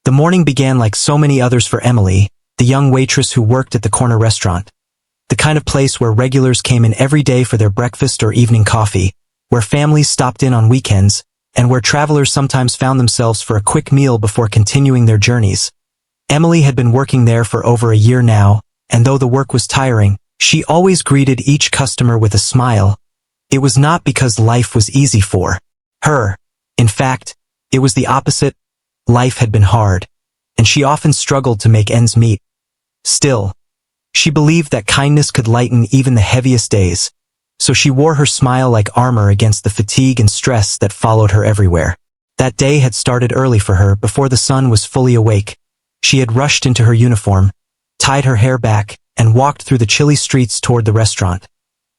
The morning began like so many others for Emily, the young waitress who worked at the corner restaurant. The kind of place where regulars came in every day for their breakfast or evening coffee, where families stopped in on weekends, and where travelers sometimes found themselves for a quick meal before continuing their journeys. Emily had been working there for over a year now, and though the work was tiring, she always greeted each customer with a smile. It was not because life was easy for her. In fact, it was the opposite. Life had been hard, and she often struggled to make ends meet. Still, she believed that kindness could lighten even the heaviest days, so she wore her smile like armor against the fatigue and stress that followed her everywhere. That day had started early for her before the sun was fully awake. She had rushed into her uniform, tied her hair back, and walked through the chilly streets toward the restaurant.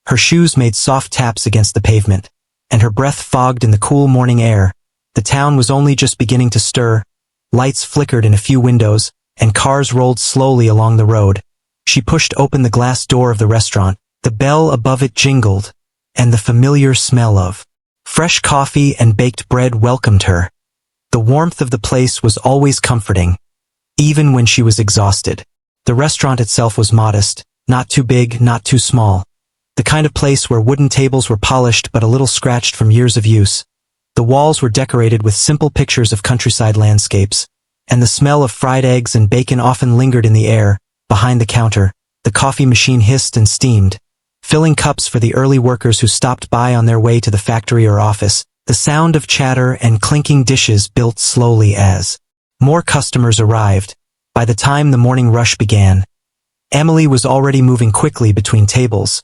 Her shoes made soft taps against the pavement, and her breath fogged in the cool morning air. The town was only just beginning to stir. Lights flickered in a few windows, and cars rolled slowly along the road. She pushed open the glass door of the restaurant. The bell above it jingled, and the familiar smell of fresh coffee and baked bread welcomed her. The warmth of the place was always comforting, even when she was exhausted. The restaurant itself was modest, not too big, not too small. The kind of place where wooden tables were polished but a little scratched from years of use. The walls were decorated with simple pictures of countryside landscapes, and the smell of fried eggs and bacon often lingered in the air. Behind the counter, the coffee machine hissed and steamed, filling cups for the early workers who stopped by on their way to the factory or office. The sound of chatter and clinking dishes built slowly as more customers arrived. By the time the morning rush began, Emily was already moving quickly between tables,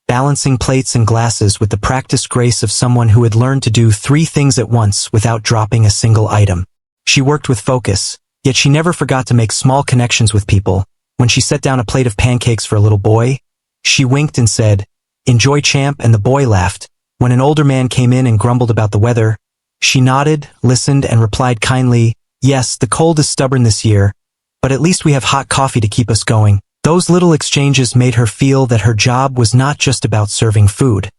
balancing plates and glasses with the practiced grace of someone who had learned to do 3 things at once without dropping a single item. She worked with focus, yet she never forgot to make small connections with people. When she set down a plate of pancakes for a little boy, she winked and said, "Enjoy, champ," and the boy laughed. When an older man came in and grumbled about the weather, she nodded, listened, and replied kindly, "Yes, the cold is stubborn this year, but at least we have hot coffee to keep us going." Those little exchanges made her feel that her job was not just about serving food,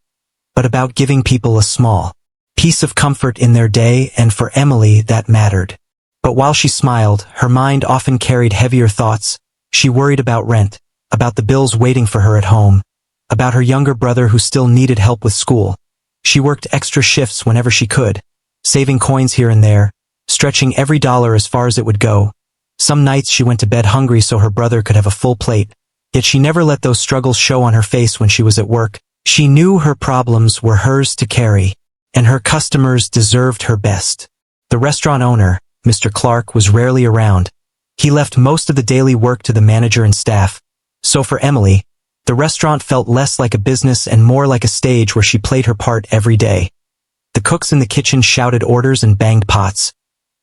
but about giving people a small piece of comfort in their day, and for Emily that mattered. But while she smiled, her mind often carried heavier thoughts. She worried about rent, about the bills waiting for her at home, about her younger brother who still needed help with school. She worked extra shifts whenever she could, saving coins here and there, stretching every dollar as far as it would go. Some nights she went to bed hungry so her brother could have a full plate, yet she never let those struggles show on her face when she was at work. She knew her problems were hers to carry, and her customers deserved her best. The restaurant owner, Mr. Clark, was rarely around. He left most of the daily work to the manager and staff. So for Emily, the restaurant felt less like a business and more like a stage where she played her part every day. The cooks in the kitchen shouted orders and banged pots.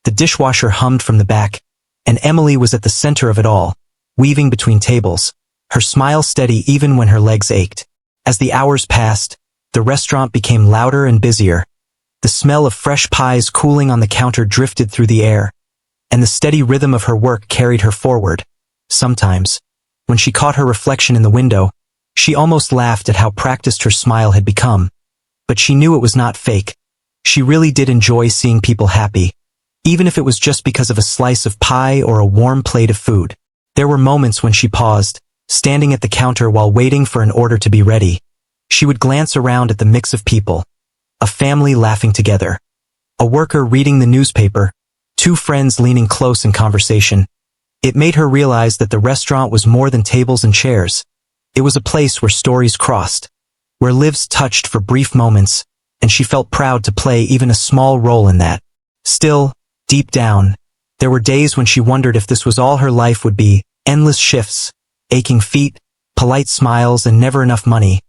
The dishwasher hummed from the back, and Emily was at the center of it all, weaving between tables, her smile steady even when her legs ached. As the hours passed, the restaurant became louder and busier. The smell of fresh pies cooling on the counter drifted through the air, and the steady rhythm of her work carried her forward. Sometimes, when she caught her reflection in the window, she almost laughed at how practiced her smile had become. But she knew it was not fake. She really did enjoy seeing people happy, even if it was just because of a slice of pie or a warm plate of food. There were moments when she paused, standing at the counter while waiting for an order to be ready. She would glance around at the mix of people, a family laughing together, a worker reading the newspaper, 2 friends leaning close in conversation. It made her realize that the restaurant was more than tables and chairs. It was a place where stories crossed, where lives touched for brief moments, and she felt proud to play even a small role in that. Still, deep down, there were days when she wondered if this was all her life would be: endless shifts, aching feet, polite smiles, and never enough money.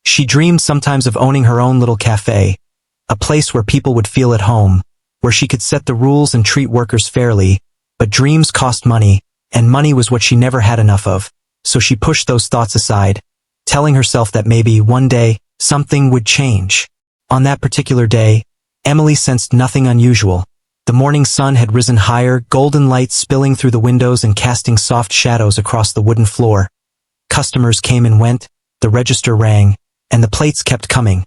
She dreamed sometimes of owning her own little cafe, a place where people would feel at home, where she could set the rules and treat workers fairly. But dreams cost money, and money was what she never had enough of, so she pushed those thoughts aside, telling herself that maybe one day, something would change. On that particular day, Emily sensed nothing unusual. The morning sun had risen higher, golden light spilling through the windows and casting soft shadows across the wooden floor. Customers came and went, the register rang, and the plates kept coming.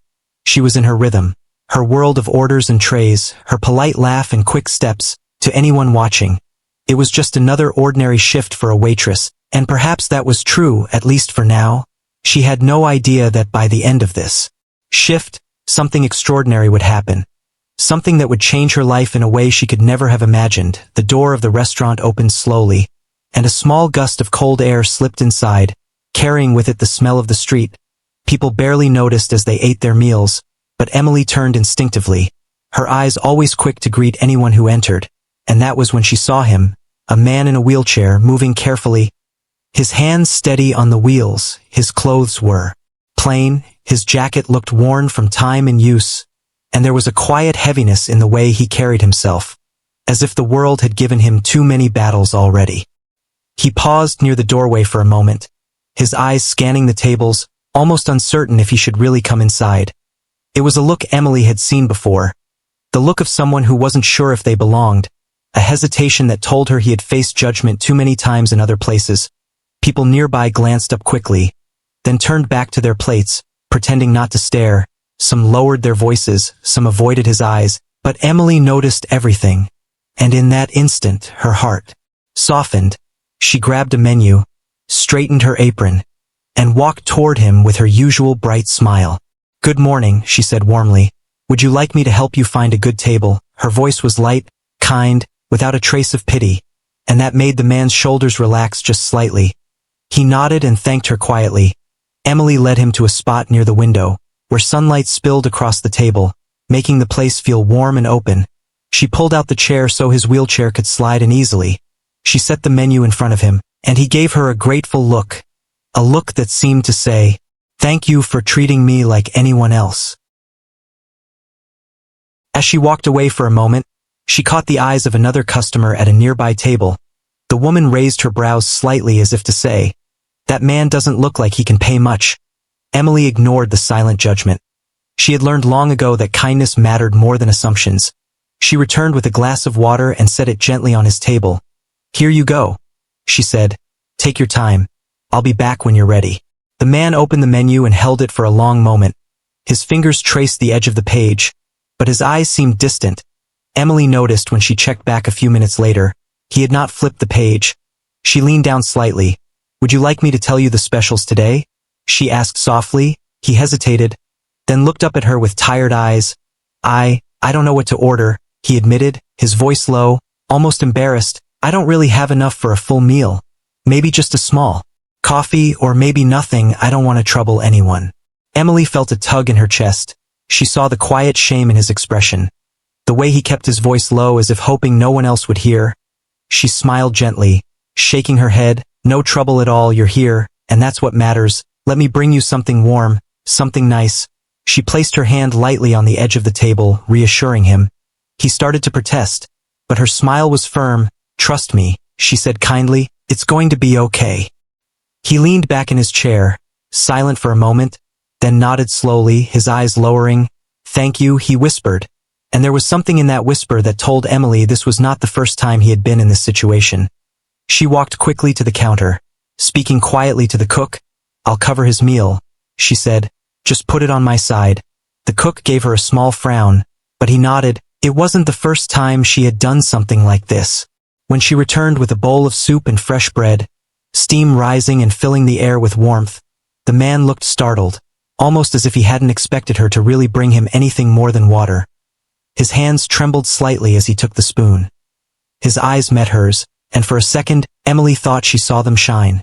She was in her rhythm, her world of orders and trays, her polite laugh and quick steps. To anyone watching, It was just another ordinary shift for a waitress, and perhaps that was true, at least for now. She had no idea that by the end of this shift, something extraordinary would happen. Something that would change her life in a way she could never have imagined. The door of the restaurant opened slowly, and a small gust of cold air slipped inside, carrying with it the smell of the street. People barely noticed as they ate their meals, but Emily turned instinctively, her eyes always quick to greet anyone who entered, and that was when she saw him, a man in a wheelchair moving carefully, his hands steady on the wheels. His clothes were plain, his jacket looked worn from time and use, and there was a quiet heaviness in the way he carried himself, as if the world had given him too many battles already. He paused near the doorway for a moment, his eyes scanning the tables, almost uncertain if he should really come inside. It was a look Emily had seen before, the look of someone who wasn't sure if they belonged, a hesitation that told her he had faced judgment too many times in other places. People nearby glanced up quickly, then turned back to their plates, pretending not to stare. Some lowered their voices, some avoided his eyes, but Emily noticed everything, and in that instant her heart softened. She grabbed a menu, straightened her apron, and walked toward him with her usual bright smile. "Good morning," she said warmly. "Would you like me to help you find a good table?" Her voice was light, kind, without a trace of pity, and that made the man's shoulders relax just slightly. He nodded and thanked her quietly. Emily led him to a spot near the window, where sunlight spilled across the table, making the place feel warm and open. She pulled out the chair so his wheelchair could slide in easily. She set the menu in front of him, and he gave her a grateful look, a look that seemed to say, "Thank you for treating me like anyone else." As she walked away for a moment, she caught the eyes of another customer at a nearby table. The woman raised her brows slightly as if to say, "That man doesn't look like he can pay much." Emily ignored the silent judgment. She had learned long ago that kindness mattered more than assumptions. She returned with a glass of water and set it gently on his table. "Here you go," she said. "Take your time. I'll be back when you're ready." The man opened the menu and held it for a long moment. His fingers traced the edge of the page, but his eyes seemed distant. Emily noticed when she checked back a few minutes later, he had not flipped the page. She leaned down slightly. "Would you like me to tell you the specials today?" she asked softly. He hesitated, then looked up at her with tired eyes. I don't know what to order," he admitted, his voice low, almost embarrassed. "I don't really have enough for a full meal. Maybe just a small coffee, or maybe nothing. I don't want to trouble anyone." Emily felt a tug in her chest. She saw the quiet shame in his expression, the way he kept his voice low as if hoping no one else would hear. She smiled gently, shaking her head. "No trouble at all, you're here, and that's what matters. Let me bring you something warm, something nice." She placed her hand lightly on the edge of the table, reassuring him. He started to protest, but her smile was firm. "Trust me," she said kindly, "it's going to be okay." He leaned back in his chair, silent for a moment, then nodded slowly, his eyes lowering. "Thank you," he whispered, and there was something in that whisper that told Emily this was not the first time he had been in this situation. She walked quickly to the counter, speaking quietly to the cook. "I'll cover his meal," she said. "Just put it on my side." The cook gave her a small frown, but he nodded. It wasn't the first time she had done something like this. When she returned with a bowl of soup and fresh bread, steam rising and filling the air with warmth, the man looked startled, almost as if he hadn't expected her to really bring him anything more than water. His hands trembled slightly as he took the spoon. His eyes met hers, and for a second, Emily thought she saw them shine.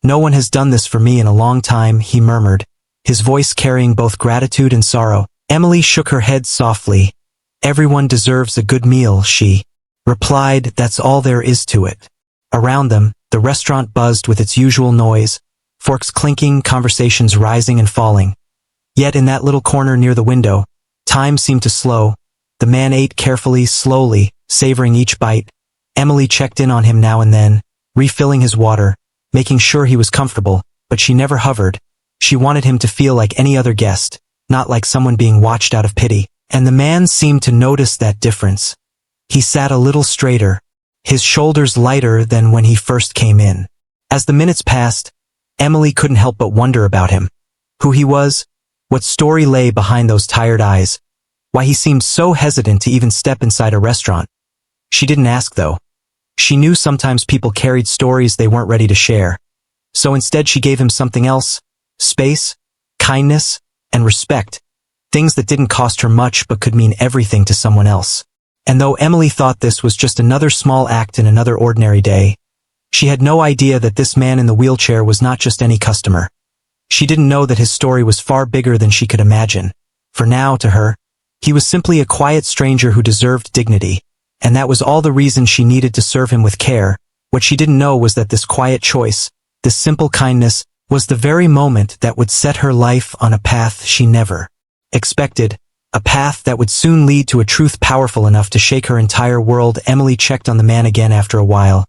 "No one has done this for me in a long time," he murmured, his voice carrying both gratitude and sorrow. Emily shook her head softly. "Everyone deserves a good meal," she replied. "That's all there is to it." Around them, the restaurant buzzed with its usual noise, forks clinking, conversations rising and falling. Yet in that little corner near the window, time seemed to slow. The man ate carefully, slowly, savoring each bite. Emily checked in on him now and then, refilling his water, making sure he was comfortable, but she never hovered. She wanted him to feel like any other guest, not like someone being watched out of pity, and the man seemed to notice that difference. He sat a little straighter, his shoulders lighter than when he first came in. As the minutes passed, Emily couldn't help but wonder about him. Who he was, what story lay behind those tired eyes, why he seemed so hesitant to even step inside a restaurant. She didn't ask though. She knew sometimes people carried stories they weren't ready to share. So instead she gave him something else: space, kindness, and respect. Things that didn't cost her much but could mean everything to someone else. And though Emily thought this was just another small act in another ordinary day, she had no idea that this man in the wheelchair was not just any customer. She didn't know that his story was far bigger than she could imagine. For now, to her, he was simply a quiet stranger who deserved dignity, and that was all the reason she needed to serve him with care. What she didn't know was that this quiet choice, this simple kindness, was the very moment that would set her life on a path she never expected, a path that would soon lead to a truth powerful enough to shake her entire world. Emily checked on the man again after a while.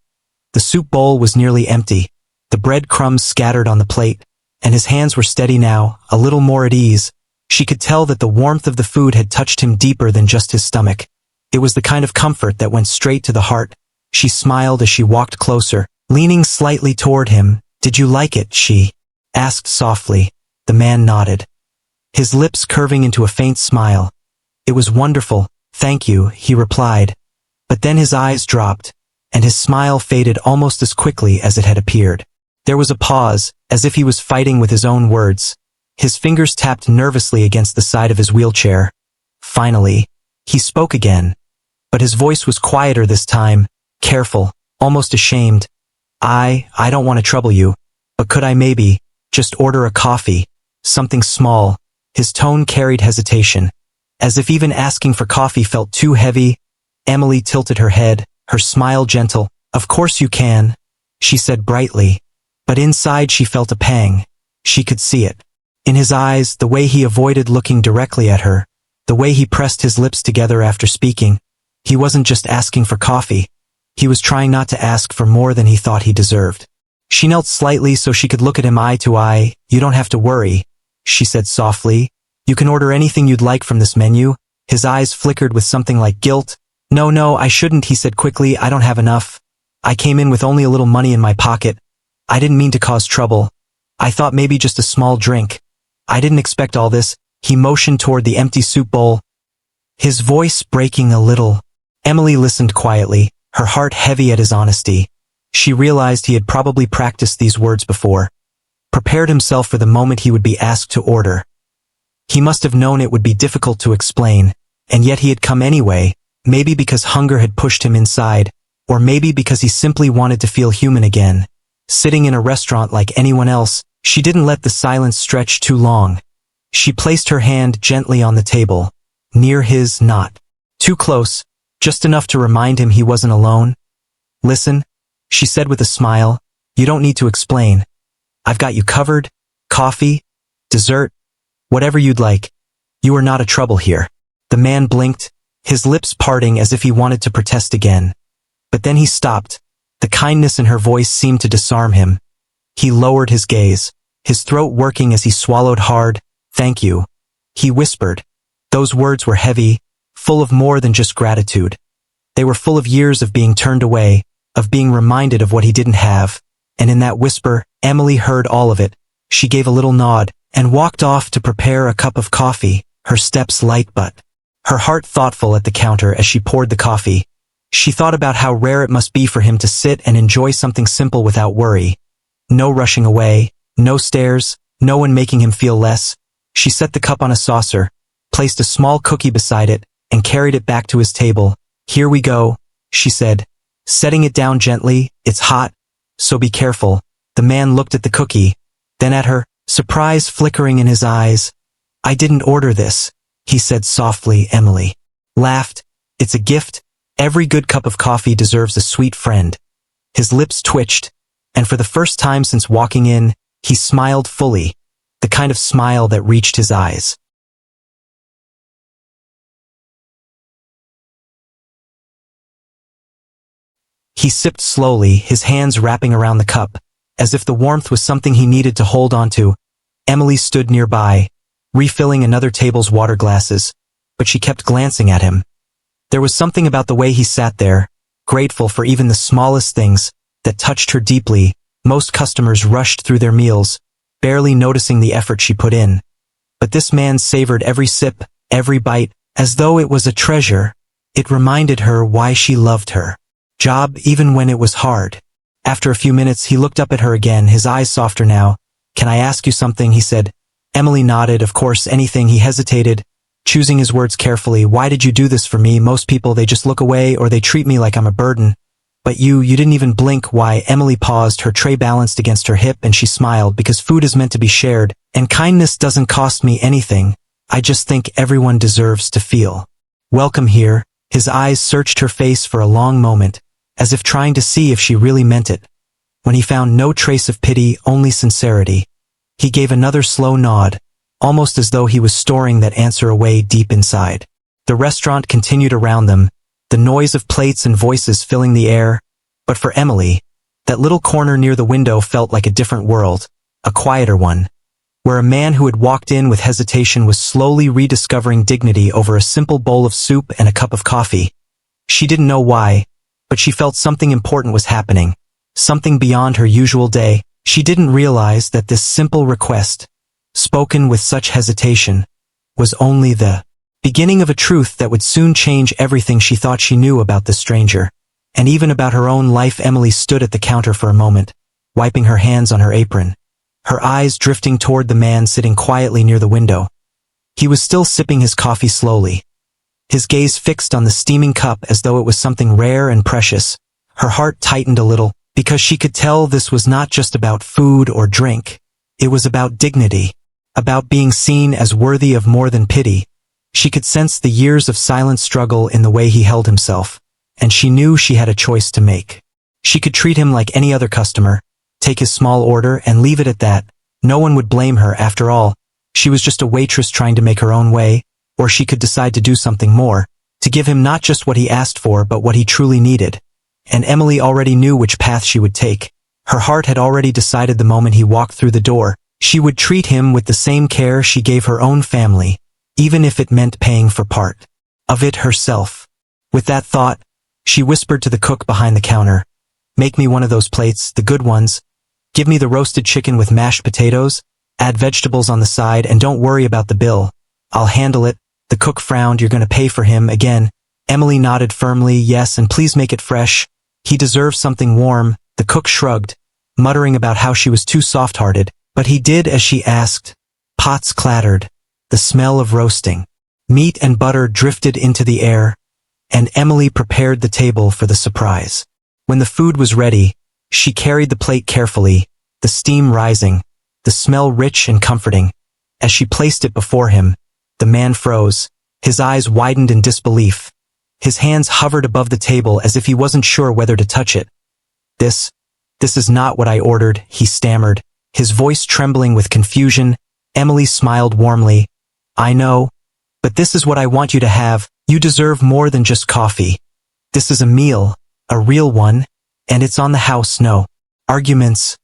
The soup bowl was nearly empty, the bread crumbs scattered on the plate, and his hands were steady now, a little more at ease. She could tell that the warmth of the food had touched him deeper than just his stomach. It was the kind of comfort that went straight to the heart. She smiled as she walked closer, leaning slightly toward him. "Did you like it?" she asked softly. The man nodded, his lips curving into a faint smile. "It was wonderful, thank you," he replied. But then his eyes dropped, and his smile faded almost as quickly as it had appeared. There was a pause, as if he was fighting with his own words. His fingers tapped nervously against the side of his wheelchair. Finally, he spoke again, but his voice was quieter this time, careful, almost ashamed. I don't want to trouble you, but could I maybe just order a coffee, something small?" His tone carried hesitation, as if even asking for coffee felt too heavy. Emily tilted her head, her smile gentle. "Of course you can," she said brightly, but inside she felt a pang. She could see it. In his eyes, the way he avoided looking directly at her, the way he pressed his lips together after speaking. He wasn't just asking for coffee. He was trying not to ask for more than he thought he deserved. She knelt slightly so she could look at him eye to eye. "You don't have to worry," she said softly. "You can order anything you'd like from this menu." His eyes flickered with something like guilt. No, I shouldn't," he said quickly. "I don't have enough. I came in with only a little money in my pocket. I didn't mean to cause trouble. I thought maybe just a small drink. I didn't expect all this." He motioned toward the empty soup bowl, his voice breaking a little. Emily listened quietly, her heart heavy at his honesty. She realized he had probably practiced these words before, prepared himself for the moment he would be asked to order. He must have known it would be difficult to explain, and yet he had come anyway, maybe because hunger had pushed him inside, or maybe because he simply wanted to feel human again. Sitting in a restaurant like anyone else, she didn't let the silence stretch too long. She placed her hand gently on the table, near his, not too close, just enough to remind him he wasn't alone. "Listen," she said with a smile, "you don't need to explain. I've got you covered. Coffee, dessert, whatever you'd like. You are not a trouble here." The man blinked, his lips parting as if he wanted to protest again. But then he stopped. The kindness in her voice seemed to disarm him. He lowered his gaze, his throat working as he swallowed hard. "Thank you," he whispered. Those words were heavy, full of more than just gratitude. They were full of years of being turned away, of being reminded of what he didn't have. And in that whisper, Emily heard all of it. She gave a little nod, and walked off to prepare a cup of coffee, her steps light but her heart thoughtful at the counter as she poured the coffee. She thought about how rare it must be for him to sit and enjoy something simple without worry. No rushing away, no stares, no one making him feel less. She set the cup on a saucer, placed a small cookie beside it, and carried it back to his table. "Here we go," she said, setting it down gently. "It's hot, so be careful." The man looked at the cookie, then at her, surprise flickering in his eyes. "I didn't order this," he said softly. Emily laughed. "It's a gift. Every good cup of coffee deserves a sweet friend." His lips twitched, and for the first time since walking in, he smiled fully, the kind of smile that reached his eyes. He sipped slowly, his hands wrapping around the cup, as if the warmth was something he needed to hold onto. Emily stood nearby, refilling another table's water glasses, but she kept glancing at him. There was something about the way he sat there, grateful for even the smallest things, that touched her deeply. Most customers rushed through their meals, barely noticing the effort she put in. But this man savored every sip, every bite, as though it was a treasure. It reminded her why she loved her. job even when it was hard. After a few minutes, he looked up at her again, his eyes softer now. Can I ask you something? He said. Emily nodded. Of course, anything. He hesitated, choosing his words carefully. Why did you do this for me? Most people, they just look away or they treat me like I'm a burden. But you didn't even blink. Why? Emily paused, her tray balanced against her hip, and she smiled. Because food is meant to be shared, and kindness doesn't cost me anything. I just think everyone deserves to feel welcome here. His eyes searched her face for a long moment, as if trying to see if she really meant it. When he found no trace of pity, only sincerity, he gave another slow nod, almost as though he was storing that answer away deep inside. The restaurant continued around them, the noise of plates and voices filling the air. But for Emily, that little corner near the window felt like a different world, a quieter one, where a man who had walked in with hesitation was slowly rediscovering dignity over a simple bowl of soup and a cup of coffee. She didn't know why, but she felt something important was happening, something beyond her usual day. She didn't realize that this simple request, spoken with such hesitation, was only the beginning of a truth that would soon change everything she thought she knew about the stranger, and even about her own life. Emily stood at the counter for a moment, wiping her hands on her apron, her eyes drifting toward the man sitting quietly near the window. He was still sipping his coffee slowly, his gaze fixed on the steaming cup as though it was something rare and precious. Her heart tightened a little, because she could tell this was not just about food or drink. It was about dignity, about being seen as worthy of more than pity. She could sense the years of silent struggle in the way he held himself, and she knew she had a choice to make. She could treat him like any other customer, take his small order and leave it at that. No one would blame her. After all, she was just a waitress trying to make her own way. Or she could decide to do something more, to give him not just what he asked for but what he truly needed. And Emily already knew which path she would take. Her heart had already decided the moment he walked through the door. She would treat him with the same care she gave her own family, even if it meant paying for part of it herself. With that thought, she whispered to the cook behind the counter, "Make me one of those plates, the good ones. Give me the roasted chicken with mashed potatoes, add vegetables on the side, and don't worry about the bill. I'll handle it." The cook frowned. "You're going to pay for him again?" Emily nodded firmly. "Yes, and please make it fresh. He deserves something warm." The cook shrugged, muttering about how she was too soft-hearted, but he did as she asked. Pots clattered. The smell of roasting meat and butter drifted into the air, and Emily prepared the table for the surprise. When the food was ready, she carried the plate carefully, the steam rising, the smell rich and comforting. As she placed it before him, the man froze, his eyes widened in disbelief. His hands hovered above the table as if he wasn't sure whether to touch it. This is not what I ordered," he stammered, his voice trembling with confusion. Emily smiled warmly. "I know, but this is what I want you to have. You deserve more than just coffee. This is a meal, a real one, and it's on the house. No arguments."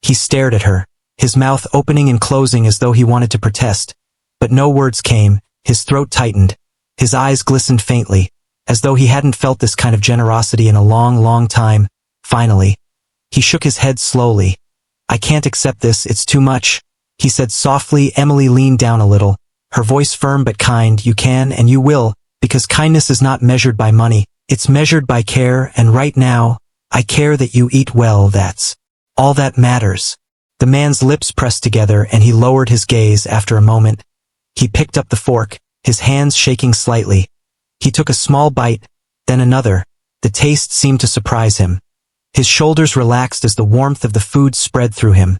He stared at her, his mouth opening and closing as though he wanted to protest. But no words came. His throat tightened. His eyes glistened faintly, as though he hadn't felt this kind of generosity in a long, long time. Finally, he shook his head slowly. "I can't accept this, it's too much," he said softly. Emily leaned down a little, her voice firm but kind. "You can and you will, because kindness is not measured by money. It's measured by care, and right now, I care that you eat well. That's all that matters." The man's lips pressed together and he lowered his gaze. After a moment, he picked up the fork, his hands shaking slightly. He took a small bite, then another. The taste seemed to surprise him. His shoulders relaxed as the warmth of the food spread through him.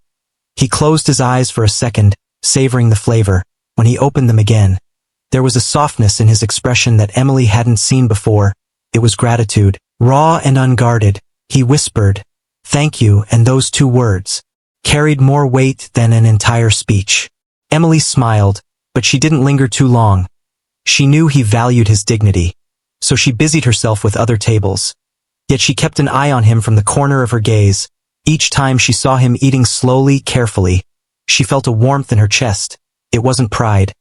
He closed his eyes for a second, savoring the flavor. When he opened them again, there was a softness in his expression that Emily hadn't seen before. It was gratitude, raw and unguarded. He whispered, "Thank you," and those two words carried more weight than an entire speech. Emily smiled, but she didn't linger too long. She knew he valued his dignity, so she busied herself with other tables. Yet she kept an eye on him from the corner of her gaze. Each time she saw him eating slowly, carefully, she felt a warmth in her chest. It wasn't pride.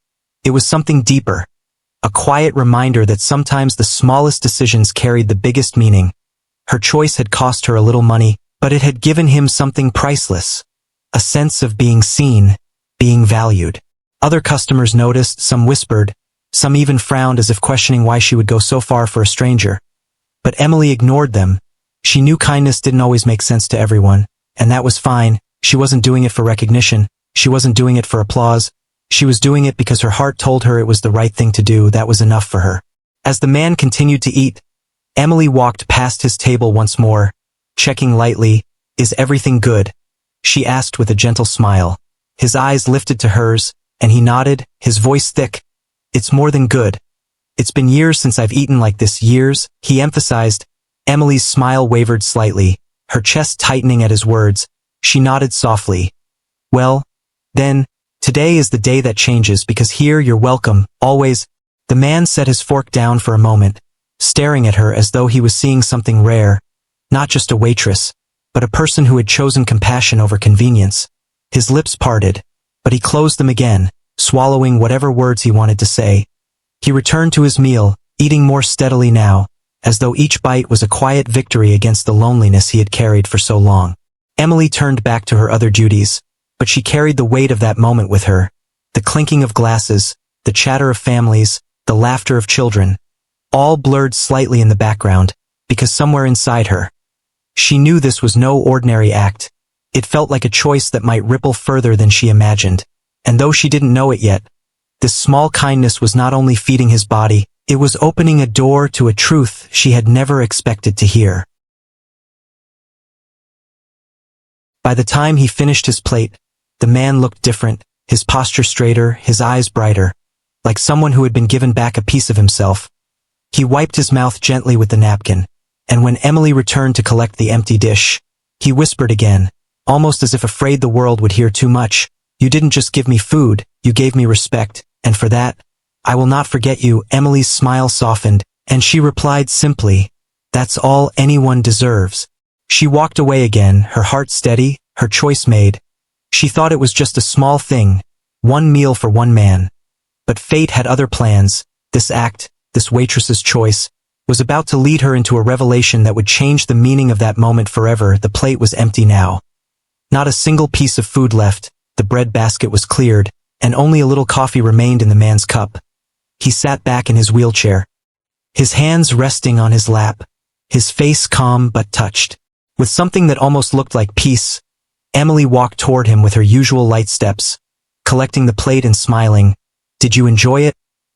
It was something deeper. A quiet reminder that sometimes the smallest decisions carried the biggest meaning. Her choice had cost her a little money, but it had given him something priceless. A sense of being seen, being valued. Other customers noticed, some whispered, some even frowned as if questioning why she would go so far for a stranger. But Emily ignored them. She knew kindness didn't always make sense to everyone, and that was fine. She wasn't doing it for recognition. She wasn't doing it for applause. She was doing it because her heart told her it was the right thing to do. That was enough for her. As the man continued to eat, Emily walked past his table once more, checking lightly, "Is everything good?" she asked with a gentle smile. His eyes lifted to hers, and he nodded, his voice thick. "It's more than good. It's been years since I've eaten like this, years," he emphasized. Emily's smile wavered slightly, her chest tightening at his words. She nodded softly. "Well, then, today is the day that changes, because here you're welcome, always." The man set his fork down for a moment, staring at her as though he was seeing something rare, not just a waitress, but a person who had chosen compassion over convenience. His lips parted, but he closed them again, swallowing whatever words he wanted to say. He returned to his meal, eating more steadily now, as though each bite was a quiet victory against the loneliness he had carried for so long. Emily turned back to her other duties, but she carried the weight of that moment with her. The clinking of glasses, the chatter of families, the laughter of children, all blurred slightly in the background, because somewhere inside her, she knew this was no ordinary act. It felt like a choice that might ripple further than she imagined. And though she didn't know it yet, this small kindness was not only feeding his body, it was opening a door to a truth she had never expected to hear. By the time he finished his plate, the man looked different, his posture straighter, his eyes brighter, like someone who had been given back a piece of himself. He wiped his mouth gently with the napkin, and when Emily returned to collect the empty dish, he whispered again, almost as if afraid the world would hear too much, "You didn't just give me food, you gave me respect, and for that, I will not forget you." Emily's smile softened, and she replied simply, "That's all anyone deserves." She walked away again, her heart steady, her choice made. She thought it was just a small thing, one meal for one man. But fate had other plans. This act, this waitress's choice, was about to lead her into a revelation that would change the meaning of that moment forever. The plate was empty now. Not a single piece of food left, the bread basket was cleared, and only a little coffee remained in the man's cup. He sat back in his wheelchair, his hands resting on his lap, his face calm but touched. With something that almost looked like peace, Emily walked toward him with her usual light steps, collecting the plate and smiling. "Did you enjoy it?"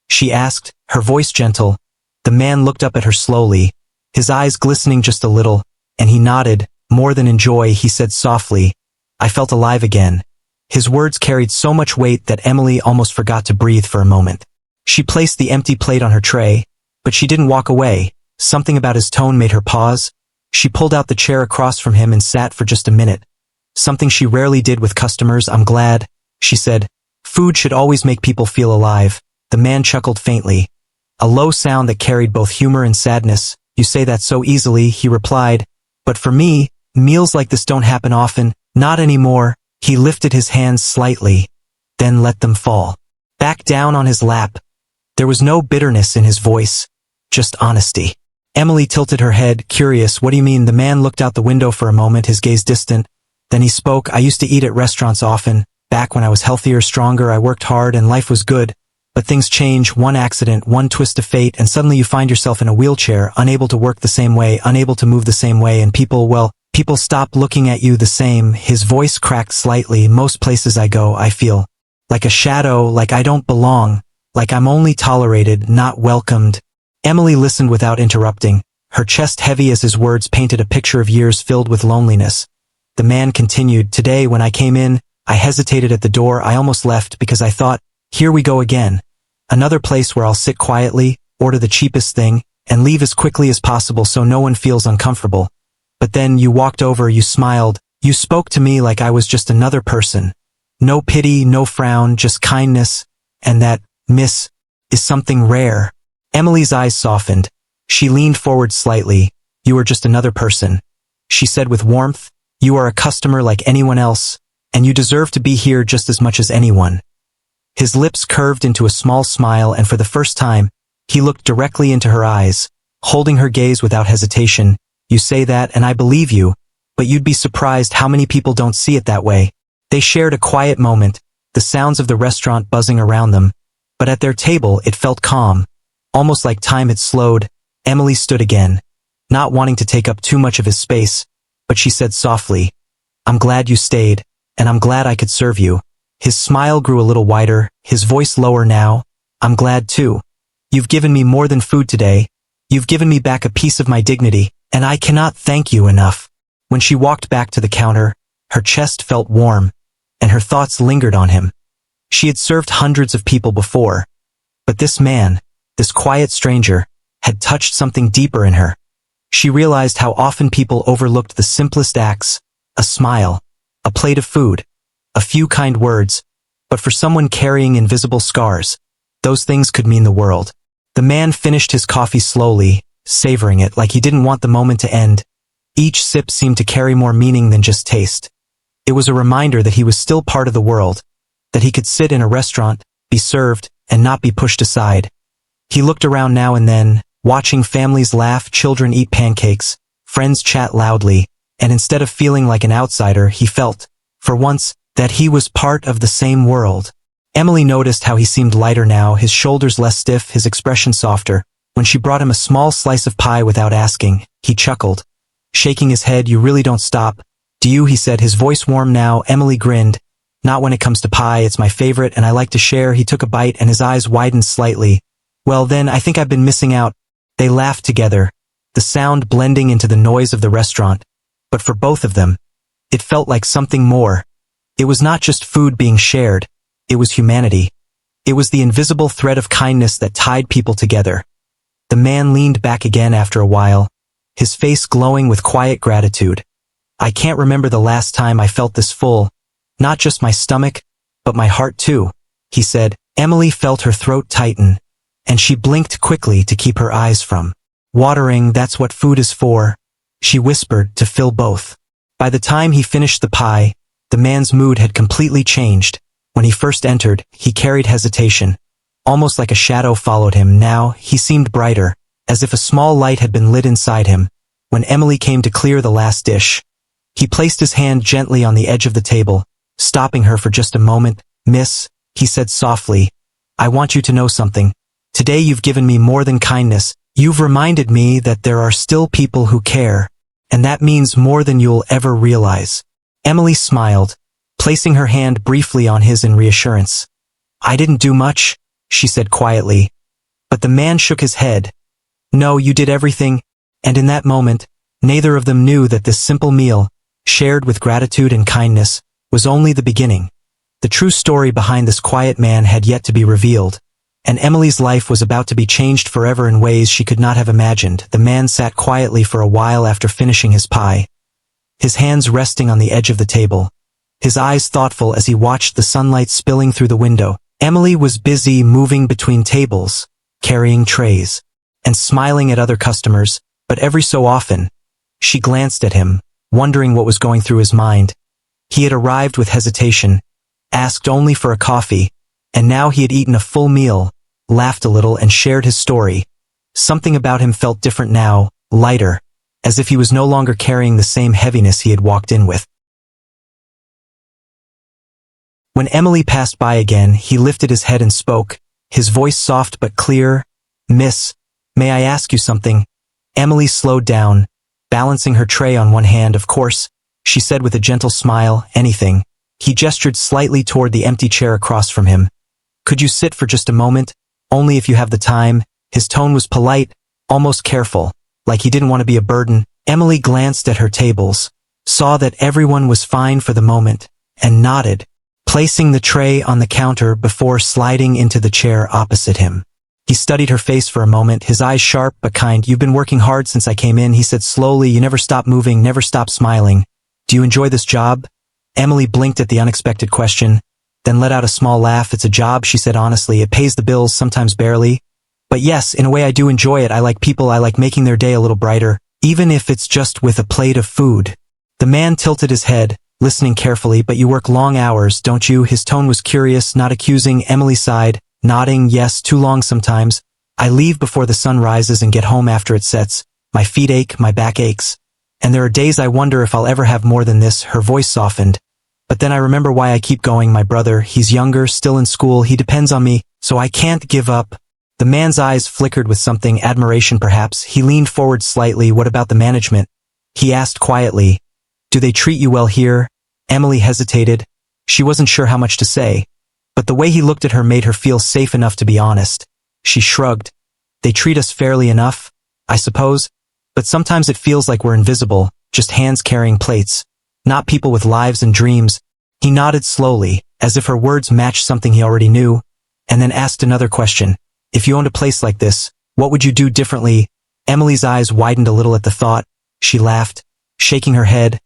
she asked, her voice gentle. The man looked up at her slowly, his eyes glistening just a little, and he nodded. "More than enjoy," he said softly. "I felt alive again." His words carried so much weight that Emily almost forgot to breathe for a moment. She placed the empty plate on her tray, but she didn't walk away. Something about his tone made her pause. She pulled out the chair across from him and sat for just a minute. Something she rarely did with customers. "I'm glad," she said. "Food should always make people feel alive." The man chuckled faintly, a low sound that carried both humor and sadness. "You say that so easily," he replied. "But for me, meals like this don't happen often. Not anymore." He lifted his hands slightly, then let them fall back down on his lap. There was no bitterness in his voice, just honesty. Emily tilted her head, curious. "What do you mean?" The man looked out the window for a moment, his gaze distant. Then he spoke. "I used to eat at restaurants often. Back when I was healthier, stronger, I worked hard and life was good. But things change, one accident, one twist of fate, and suddenly you find yourself in a wheelchair, unable to work the same way, unable to move the same way, and people stop looking at you the same." His voice cracked slightly. "Most places I go, I feel like a shadow, like I don't belong, like I'm only tolerated, not welcomed." Emily listened without interrupting, her chest heavy as his words painted a picture of years filled with loneliness. The man continued, "Today when I came in, I hesitated at the door. I almost left because I thought, here we go again. Another place where I'll sit quietly, order the cheapest thing, and leave as quickly as possible so no one feels uncomfortable. But then you walked over, you smiled, you spoke to me like I was just another person. No pity, no frown, just kindness, and that, miss, is something rare." Emily's eyes softened. She leaned forward slightly. "You are just another person," she said with warmth. "You are a customer like anyone else, and you deserve to be here just as much as anyone." His lips curved into a small smile, and for the first time, he looked directly into her eyes, holding her gaze without hesitation. "You say that, and I believe you, but you'd be surprised how many people don't see it that way." They shared a quiet moment, the sounds of the restaurant buzzing around them, but at their table it felt calm, almost like time had slowed. Emily stood again, not wanting to take up too much of his space, but she said softly, "I'm glad you stayed, and I'm glad I could serve you." His smile grew a little wider, his voice lower now. "I'm glad too. You've given me more than food today. You've given me back a piece of my dignity, and I cannot thank you enough." When she walked back to the counter, her chest felt warm, and her thoughts lingered on him. She had served hundreds of people before, but this man, this quiet stranger, had touched something deeper in her. She realized how often people overlooked the simplest acts, a smile, a plate of food, a few kind words, but for someone carrying invisible scars, those things could mean the world. The man finished his coffee slowly, savoring it like he didn't want the moment to end. Each sip seemed to carry more meaning than just taste. It was a reminder that he was still part of the world, that he could sit in a restaurant, be served, and not be pushed aside. He looked around now and then, watching families laugh, children eat pancakes, friends chat loudly, and instead of feeling like an outsider, he felt, for once, that he was part of the same world. Emily noticed how he seemed lighter now, his shoulders less stiff, his expression softer. When she brought him a small slice of pie without asking, he chuckled. Shaking his head, "You really don't stop, do you?" he said, his voice warm now. Emily grinned. "Not when it comes to pie, it's my favorite and I like to share." He took a bite and his eyes widened slightly. "Well then, I think I've been missing out." They laughed together, the sound blending into the noise of the restaurant. But for both of them, it felt like something more. It was not just food being shared, it was humanity. It was the invisible thread of kindness that tied people together. The man leaned back again after a while, his face glowing with quiet gratitude. "I can't remember the last time I felt this full, not just my stomach, but my heart too," he said. Emily felt her throat tighten, and she blinked quickly to keep her eyes from watering. "That's what food is for," she whispered to fill both. By the time he finished the pie, the man's mood had completely changed. When he first entered, he carried hesitation. Almost like a shadow followed him. Now, he seemed brighter, as if a small light had been lit inside him. When Emily came to clear the last dish, he placed his hand gently on the edge of the table, stopping her for just a moment. "Miss," he said softly, "I want you to know something. Today you've given me more than kindness. You've reminded me that there are still people who care, and that means more than you'll ever realize." Emily smiled, placing her hand briefly on his in reassurance. "I didn't do much," she said quietly. But the man shook his head. "No, you did everything," and in that moment, neither of them knew that this simple meal, shared with gratitude and kindness, was only the beginning. The true story behind this quiet man had yet to be revealed, and Emily's life was about to be changed forever in ways she could not have imagined. The man sat quietly for a while after finishing his pie, his hands resting on the edge of the table, his eyes thoughtful as he watched the sunlight spilling through the window. Emily was busy moving between tables, carrying trays, and smiling at other customers, but every so often, she glanced at him, wondering what was going through his mind. He had arrived with hesitation, asked only for a coffee, and now he had eaten a full meal, laughed a little and shared his story. Something about him felt different now, lighter, as if he was no longer carrying the same heaviness he had walked in with. When Emily passed by again, he lifted his head and spoke, his voice soft but clear. "Miss, may I ask you something?" Emily slowed down, balancing her tray on one hand. "Of course," she said with a gentle smile. "Anything." He gestured slightly toward the empty chair across from him. "Could you sit for just a moment? Only if you have the time." His tone was polite, almost careful, like he didn't want to be a burden. Emily glanced at her tables, saw that everyone was fine for the moment, and nodded, placing the tray on the counter before sliding into the chair opposite him. He studied her face for a moment, his eyes sharp but kind. "You've been working hard since I came in," he said slowly. "You never stop moving, never stop smiling. Do you enjoy this job?" Emily blinked at the unexpected question, then let out a small laugh. "It's a job," she said honestly. "It pays the bills, sometimes barely. But yes, in a way I do enjoy it. I like people, I like making their day a little brighter, even if it's just with a plate of food." The man tilted his head, listening carefully. "But you work long hours, don't you?" His tone was curious, not accusing. Emily sighed, nodding. "Yes, too long sometimes. I leave before the sun rises and get home after it sets. My feet ache, my back aches. And there are days I wonder if I'll ever have more than this." Her voice softened. "But then I remember why I keep going. My brother, he's younger, still in school, he depends on me, so I can't give up." The man's eyes flickered with something, admiration perhaps. He leaned forward slightly. What about the management? He asked quietly. Do they treat you well here? Emily hesitated. She wasn't sure how much to say. But the way he looked at her made her feel safe enough to be honest. She shrugged. They treat us fairly enough, I suppose. But sometimes it feels like we're invisible, just hands carrying plates. Not people with lives and dreams. He nodded slowly, as if her words matched something he already knew, and then asked another question. If you owned a place like this, what would you do differently? Emily's eyes widened a little at the thought. She laughed, shaking her head.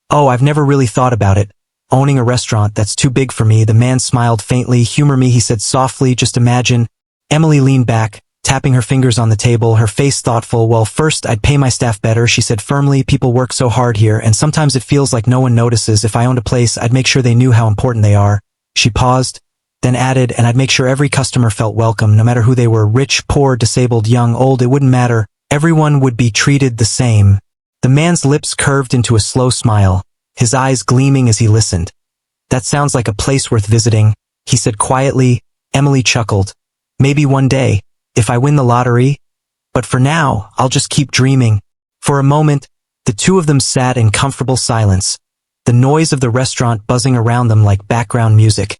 Oh, I've never really thought about it. Owning a restaurant, that's too big for me. The man smiled faintly. Humor me, he said softly, just imagine. Emily leaned back, tapping her fingers on the table, her face thoughtful. Well, first, I'd pay my staff better, she said firmly. People work so hard here, and sometimes it feels like no one notices. If I owned a place, I'd make sure they knew how important they are. She paused, then added, and I'd make sure every customer felt welcome, no matter who they were, rich, poor, disabled, young, old, it wouldn't matter. Everyone would be treated the same. The man's lips curved into a slow smile, his eyes gleaming as he listened. That sounds like a place worth visiting, he said quietly. Emily chuckled. Maybe one day, if I win the lottery. But for now, I'll just keep dreaming. For a moment, the two of them sat in comfortable silence, the noise of the restaurant buzzing around them like background music.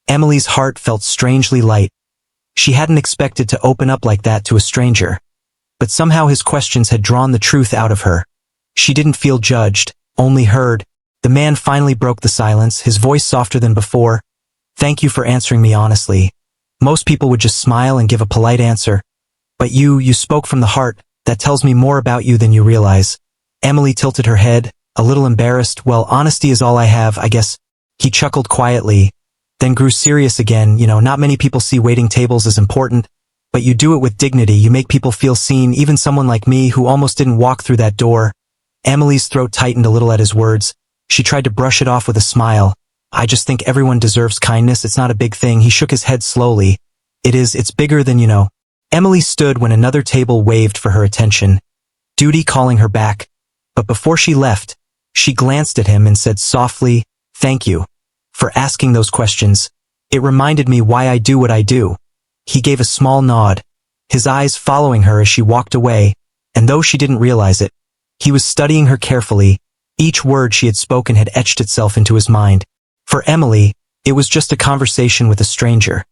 Emily's heart felt strangely light. She hadn't expected to open up like that to a stranger. But somehow his questions had drawn the truth out of her. She didn't feel judged, only heard. The man finally broke the silence, his voice softer than before. Thank you for answering me honestly. Most people would just smile and give a polite answer. But you spoke from the heart. That tells me more about you than you realize. Emily tilted her head, a little embarrassed. Well, honesty is all I have, I guess. He chuckled quietly, then grew serious again. Not many people see waiting tables as important, but you do it with dignity. You make people feel seen, even someone like me who almost didn't walk through that door. Emily's throat tightened a little at his words. She tried to brush it off with a smile. I just think everyone deserves kindness. It's not a big thing. He shook his head slowly. It's bigger than you know. Emily stood when another table waved for her attention, duty calling her back. But before she left, she glanced at him and said softly, thank you for asking those questions. It reminded me why I do what I do. He gave a small nod, his eyes following her as she walked away, and though she didn't realize it, he was studying her carefully. Each word she had spoken had etched itself into his mind. For Emily, it was just a conversation with a stranger,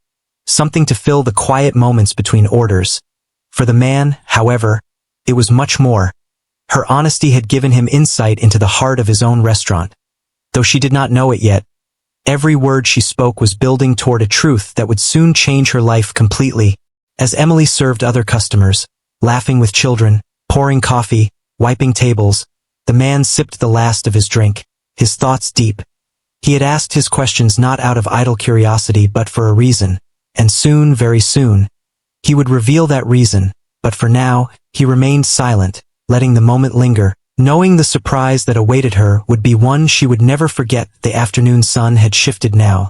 something to fill the quiet moments between orders. For the man, however, it was much more. Her honesty had given him insight into the heart of his own restaurant. Though she did not know it yet, every word she spoke was building toward a truth that would soon change her life completely. As Emily served other customers, laughing with children, pouring coffee, wiping tables, the man sipped the last of his drink, his thoughts deep. He had asked his questions not out of idle curiosity but for a reason, and soon, very soon, he would reveal that reason. But for now, he remained silent, letting the moment linger, knowing the surprise that awaited her would be one she would never forget. The afternoon sun had shifted now,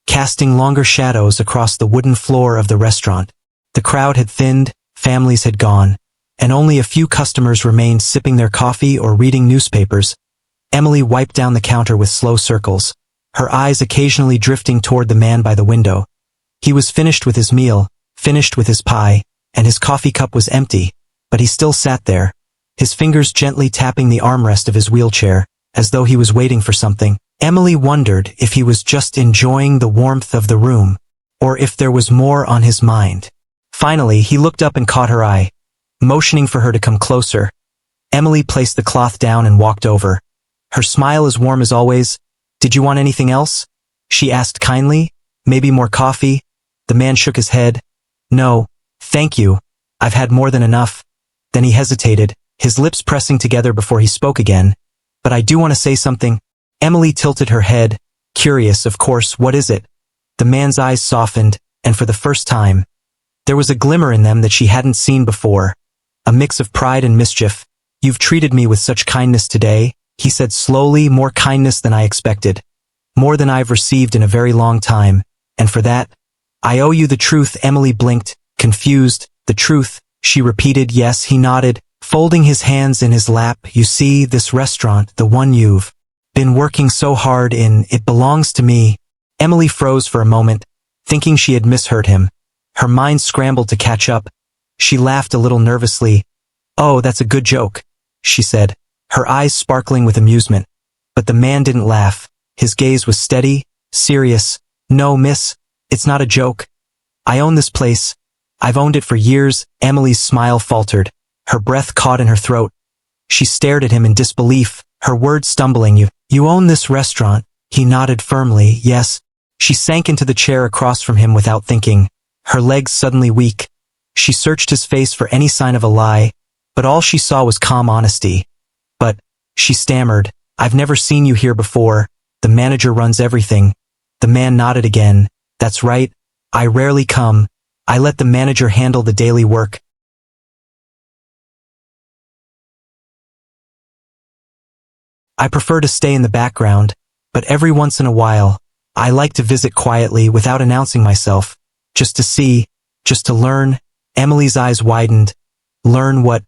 casting longer shadows across the wooden floor of the restaurant. The crowd had thinned, families had gone, and only a few customers remained sipping their coffee or reading newspapers. Emily wiped down the counter with slow circles, her eyes occasionally drifting toward the man by the window. He was finished with his meal, finished with his pie, and his coffee cup was empty, but he still sat there, his fingers gently tapping the armrest of his wheelchair, as though he was waiting for something. Emily wondered if he was just enjoying the warmth of the room, or if there was more on his mind. Finally, he looked up and caught her eye, motioning for her to come closer. Emily placed the cloth down and walked over, her smile as warm as always. Did you want anything else? She asked kindly. Maybe more coffee? The man shook his head. No, thank you. I've had more than enough. Then he hesitated, his lips pressing together before he spoke again. But I do want to say something. Emily tilted her head, curious, of course. What is it? The man's eyes softened, and for the first time, there was a glimmer in them that she hadn't seen before, a mix of pride and mischief. You've treated me with such kindness today, he said slowly, more kindness than I expected, more than I've received in a very long time, and for that, I owe you the truth. Emily blinked, confused. The truth, she repeated. Yes, he nodded, folding his hands in his lap. You see, this restaurant, the one you've been working so hard in, it belongs to me. Emily froze for a moment, thinking she had misheard him. Her mind scrambled to catch up. She laughed a little nervously. "Oh, that's a good joke," she said, her eyes sparkling with amusement. But the man didn't laugh. His gaze was steady, serious. "No, miss, it's not a joke. I own this place. I've owned it for years." Emily's smile faltered. Her breath caught in her throat. She stared at him in disbelief, her words stumbling. You own this restaurant?" He nodded firmly. "Yes." She sank into the chair across from him without thinking, her legs suddenly weak. She searched his face for any sign of a lie, but all she saw was calm honesty. "But," she stammered, "I've never seen you here before. The manager runs everything." The man nodded again. "That's right. I rarely come. I let the manager handle the daily work." "I prefer to stay in the background, but every once in a while, I like to visit quietly without announcing myself, just to see, just to learn." Emily's eyes widened. "Learn what?"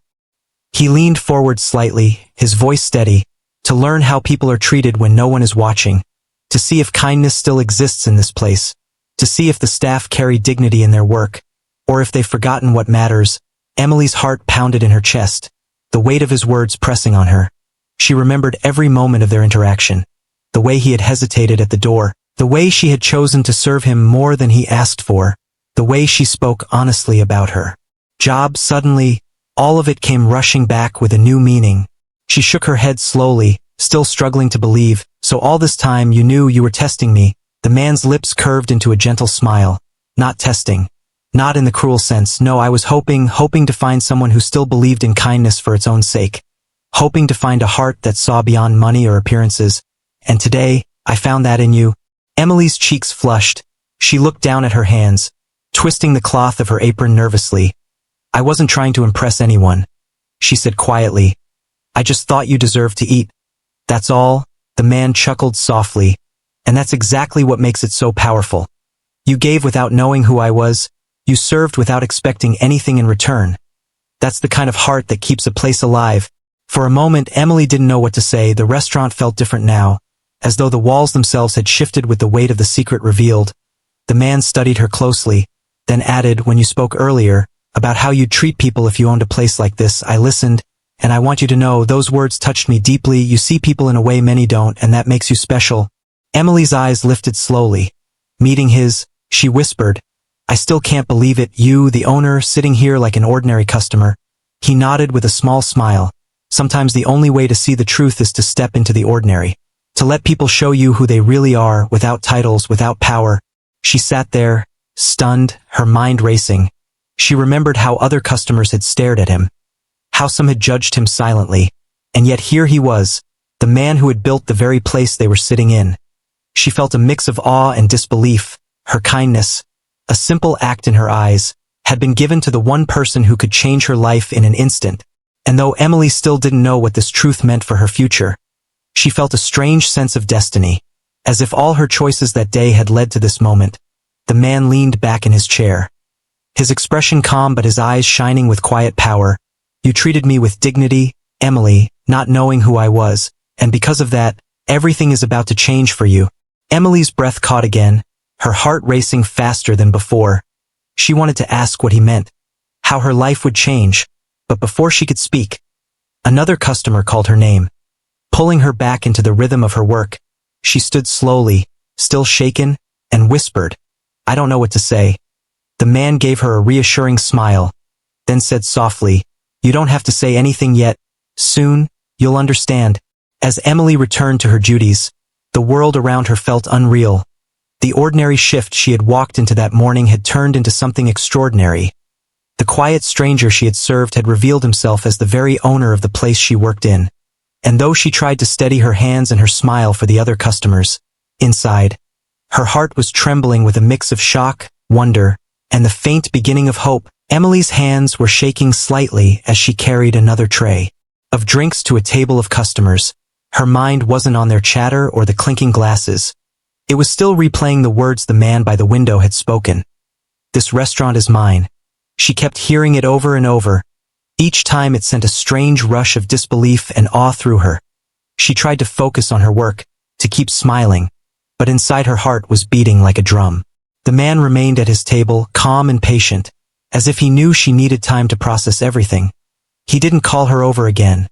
He leaned forward slightly, his voice steady. "To learn how people are treated when no one is watching. To see if kindness still exists in this place. To see if the staff carry dignity in their work, or if they've forgotten what matters." Emily's heart pounded in her chest, the weight of his words pressing on her. She remembered every moment of their interaction. The way he had hesitated at the door, the way she had chosen to serve him more than he asked for, the way she spoke honestly about her job. Suddenly, all of it came rushing back with a new meaning. She shook her head slowly, still struggling to believe. "So all this time you knew you were testing me?" The man's lips curved into a gentle smile. "Not testing. Not in the cruel sense. No, I was hoping to find someone who still believed in kindness for its own sake. Hoping to find a heart that saw beyond money or appearances. And today, I found that in you." Emily's cheeks flushed. She looked down at her hands, twisting the cloth of her apron nervously. "I wasn't trying to impress anyone," she said quietly. "I just thought you deserved to eat. That's all." The man chuckled softly. "And that's exactly what makes it so powerful. You gave without knowing who I was. You served without expecting anything in return. That's the kind of heart that keeps a place alive." For a moment, Emily didn't know what to say. The restaurant felt different now, as though the walls themselves had shifted with the weight of the secret revealed. The man studied her closely, then added, "When you spoke earlier, about how you'd treat people if you owned a place like this, I listened, and I want you to know those words touched me deeply. You see people in a way many don't, and that makes you special." Emily's eyes lifted slowly. Meeting his, she whispered, "I still can't believe it. You, the owner, sitting here like an ordinary customer." He nodded with a small smile. "Sometimes the only way to see the truth is to step into the ordinary. To let people show you who they really are, without titles, without power." She sat there, stunned, her mind racing. She remembered how other customers had stared at him, how some had judged him silently, and yet here he was, the man who had built the very place they were sitting in. She felt a mix of awe and disbelief. Her kindness, a simple act in her eyes, had been given to the one person who could change her life in an instant. And though Emily still didn't know what this truth meant for her future, she felt a strange sense of destiny, as if all her choices that day had led to this moment. The man leaned back in his chair, his expression calm but his eyes shining with quiet power. "You treated me with dignity, Emily, not knowing who I was, and because of that, everything is about to change for you." Emily's breath caught again, her heart racing faster than before. She wanted to ask what he meant, how her life would change, but before she could speak, another customer called her name, pulling her back into the rhythm of her work. She stood slowly, still shaken, and whispered, "I don't know what to say." The man gave her a reassuring smile, then said softly, "You don't have to say anything yet. Soon, you'll understand." As Emily returned to her duties, the world around her felt unreal. The ordinary shift she had walked into that morning had turned into something extraordinary. The quiet stranger she had served had revealed himself as the very owner of the place she worked in. And though she tried to steady her hands and her smile for the other customers, inside, her heart was trembling with a mix of shock, wonder, and the faint beginning of hope. Emily's hands were shaking slightly as she carried another tray of drinks to a table of customers. Her mind wasn't on their chatter or the clinking glasses. It was still replaying the words the man by the window had spoken. "This restaurant is mine." She kept hearing it over and over. Each time it sent a strange rush of disbelief and awe through her. She tried to focus on her work, to keep smiling, but inside her heart was beating like a drum. The man remained at his table, calm and patient, as if he knew she needed time to process everything. He didn't call her over again.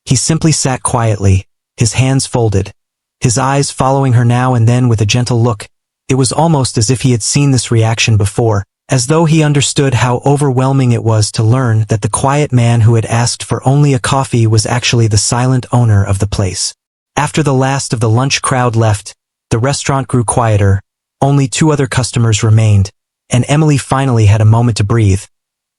He simply sat quietly, his hands folded, his eyes following her now and then with a gentle look. It was almost as if he had seen this reaction before, as though he understood how overwhelming it was to learn that the quiet man who had asked for only a coffee was actually the silent owner of the place. After the last of the lunch crowd left, the restaurant grew quieter. Only 2 other customers remained, and Emily finally had a moment to breathe.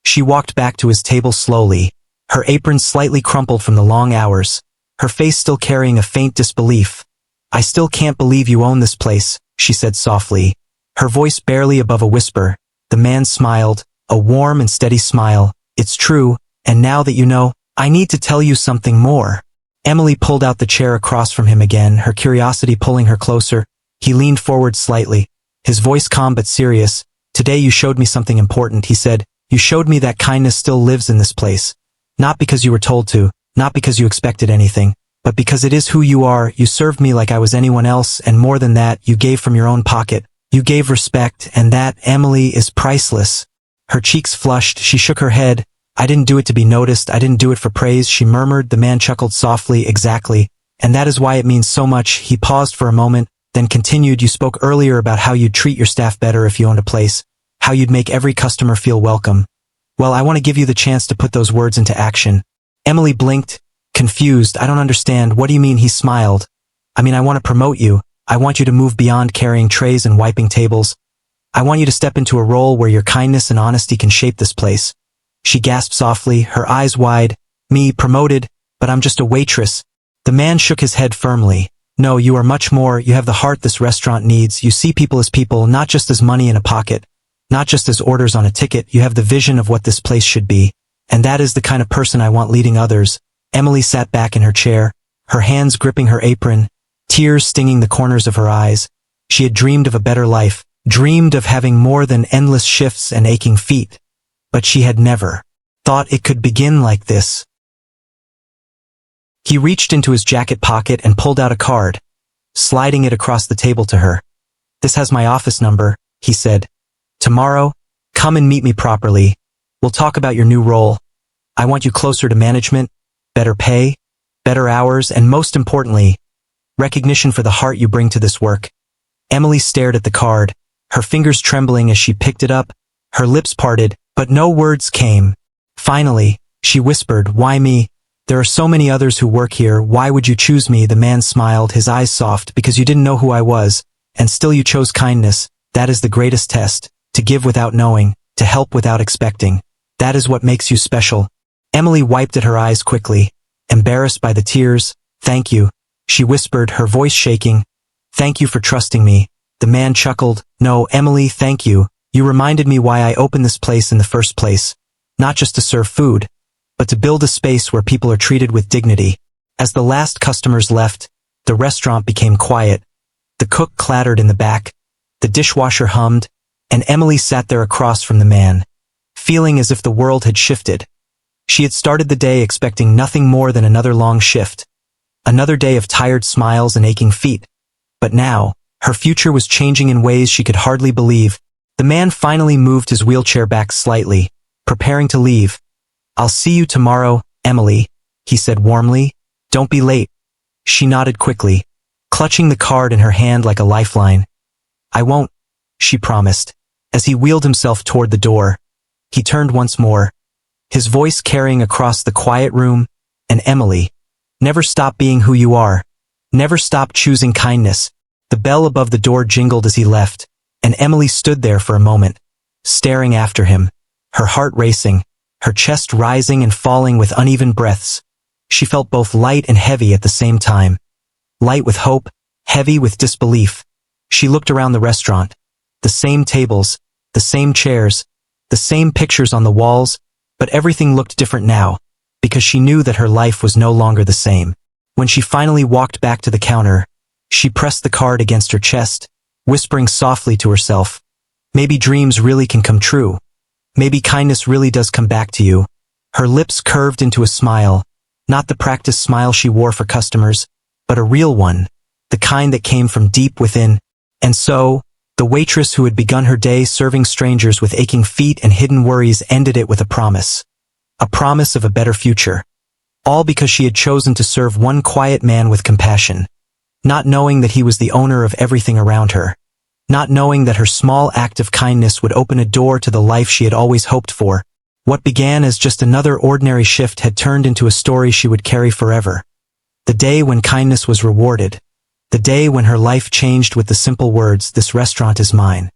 She walked back to his table slowly, her apron slightly crumpled from the long hours, her face still carrying a faint disbelief. "I still can't believe you own this place," she said softly, her voice barely above a whisper. The man smiled, a warm and steady smile. "It's true, and now that you know, I need to tell you something more." Emily pulled out the chair across from him again, her curiosity pulling her closer. He leaned forward slightly, his voice calm but serious. "Today you showed me something important," he said. "You showed me that kindness still lives in this place. Not because you were told to, not because you expected anything, but because it is who you are. You served me like I was anyone else, and more than that, you gave from your own pocket. You gave respect, and that, Emily, is priceless." Her cheeks flushed, she shook her head. "I didn't do it to be noticed, I didn't do it for praise," she murmured. The man chuckled softly. "Exactly. And that is why it means so much." He paused for a moment, then continued. "You spoke earlier about how you'd treat your staff better if you owned a place, how you'd make every customer feel welcome. Well, I want to give you the chance to put those words into action." Emily blinked, confused. "I don't understand. What do you mean?" He smiled. "I mean, I want to promote you. I want you to move beyond carrying trays and wiping tables. I want you to step into a role where your kindness and honesty can shape this place." She gasped softly, her eyes wide. "Me, promoted? But I'm just a waitress." The man shook his head firmly. "No, you are much more. You have the heart this restaurant needs. You see people as people, not just as money in a pocket, not just as orders on a ticket. You have the vision of what this place should be. And that is the kind of person I want leading others." Emily sat back in her chair, her hands gripping her apron, tears stinging the corners of her eyes. She had dreamed of a better life, dreamed of having more than endless shifts and aching feet. But she had never thought it could begin like this. He reached into his jacket pocket and pulled out a card, sliding it across the table to her. "This has my office number," he said. "Tomorrow, come and meet me properly. We'll talk about your new role. I want you closer to management, better pay, better hours, and most importantly, recognition for the heart you bring to this work." Emily stared at the card, her fingers trembling as she picked it up, her lips parted, but no words came. Finally, she whispered, "Why me? There are so many others who work here. Why would you choose me?" The man smiled, his eyes soft. "Because you didn't know who I was, and still you chose kindness. That is the greatest test, to give without knowing, to help without expecting. That is what makes you special." Emily wiped at her eyes quickly, embarrassed by the tears. "Thank you," she whispered, her voice shaking. "Thank you for trusting me." The man chuckled. "No, Emily, thank you. You reminded me why I opened this place in the first place. Not just to serve food, but to build a space where people are treated with dignity." As the last customers left, the restaurant became quiet. The cook clattered in the back, the dishwasher hummed, and Emily sat there across from the man, feeling as if the world had shifted. She had started the day expecting nothing more than another long shift, another day of tired smiles and aching feet. But now, her future was changing in ways she could hardly believe. The man finally moved his wheelchair back slightly, preparing to leave. "I'll see you tomorrow, Emily," he said warmly. "Don't be late." She nodded quickly, clutching the card in her hand like a lifeline. "I won't," she promised. As he wheeled himself toward the door, he turned once more, his voice carrying across the quiet room. "And Emily, never stop being who you are. Never stop choosing kindness." The bell above the door jingled as he left, and Emily stood there for a moment, staring after him, her heart racing, her chest rising and falling with uneven breaths. She felt both light and heavy at the same time. Light with hope, heavy with disbelief. She looked around the restaurant. The same tables, the same chairs, the same pictures on the walls, but everything looked different now, because she knew that her life was no longer the same. When she finally walked back to the counter, she pressed the card against her chest, whispering softly to herself, "Maybe dreams really can come true. Maybe kindness really does come back to you." Her lips curved into a smile, not the practiced smile she wore for customers, but a real one, the kind that came from deep within. And so, The waitress who had begun her day serving strangers with aching feet and hidden worries ended it with a promise. A promise of a better future. All because she had chosen to serve one quiet man with compassion. Not knowing that he was the owner of everything around her. Not knowing that her small act of kindness would open a door to the life she had always hoped for. What began as just another ordinary shift had turned into a story she would carry forever. The day when kindness was rewarded. The day when her life changed with the simple words, "This restaurant is mine."